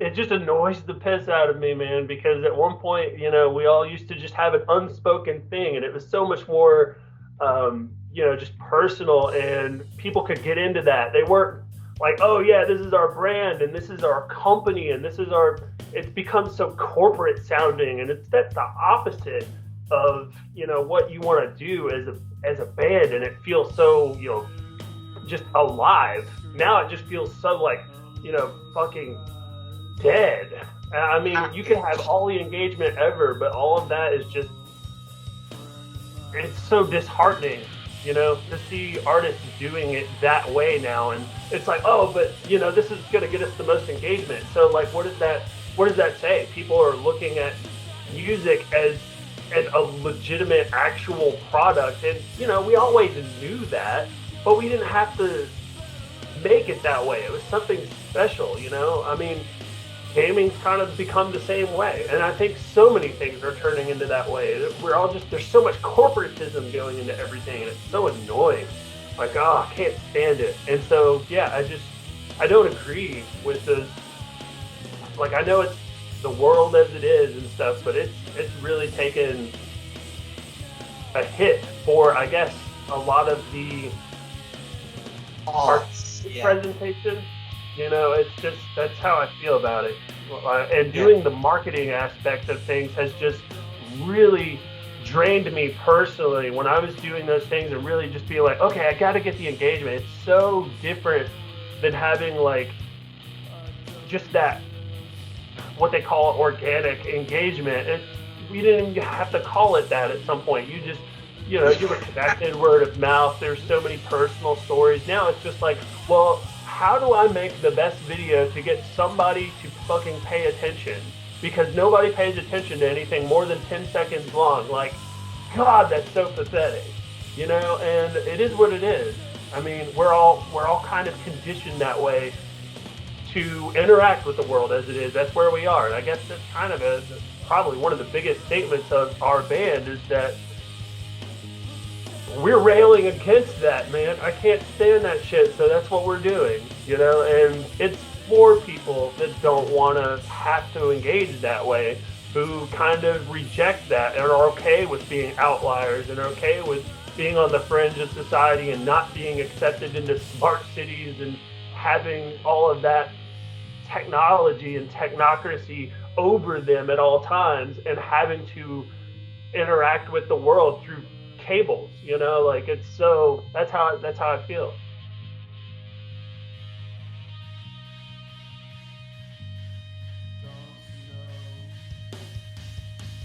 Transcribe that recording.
it just annoys the piss out of me, man, because at one point, we all used to just have an unspoken thing, and it was so much more, just personal, and people could get into that. They weren't like, oh yeah, this is our brand, and this is our company, and this is our. It's become so corporate sounding, and that's the opposite of what you want to do as a band, and it feels so just alive. Now it just feels so like fucking dead. I mean, you can have all the engagement ever, but all of that is just, it's so disheartening, to see artists doing it that way now. And it's like, oh, but, this is going to get us the most engagement. So, like, what does that say? People are looking at music as a legitimate, actual product. And, we always knew that, but we didn't have to make it that way. It was something special. I mean, gaming's kind of become the same way, and I think so many things are turning into that way. We're all just, there's so much corporatism going into everything, and it's so annoying. Like, oh, I can't stand it. And so, yeah, I don't agree with those. Like, I know it's the world as it is and stuff, but it's really taken a hit for, I guess, a lot of the art presentation. It's just, that's how I feel about it. And doing the marketing aspect of things has just really drained me personally when I was doing those things, and really just being like, okay, I got to get the engagement. It's so different than having like just that, what they call organic engagement. We didn't even have to call it that at some point. You just, you were connected word of mouth. There's so many personal stories. Now it's just like, well, how do I make the best video to get somebody to fucking pay attention? Because nobody pays attention to anything more than 10 seconds long. Like, God, that's so pathetic. And it is what it is. I mean, we're all kind of conditioned that way to interact with the world as it is. That's where we are. And I guess that's kind of probably one of the biggest statements of our band, is that we're railing against that, man. I can't stand that shit, so that's what we're doing, and it's for people that don't want to have to engage that way, who kind of reject that and are okay with being outliers and are okay with being on the fringe of society and not being accepted into smart cities and having all of that technology and technocracy over them at all times, and having to interact with the world through cables. Like, it's so, that's how I feel.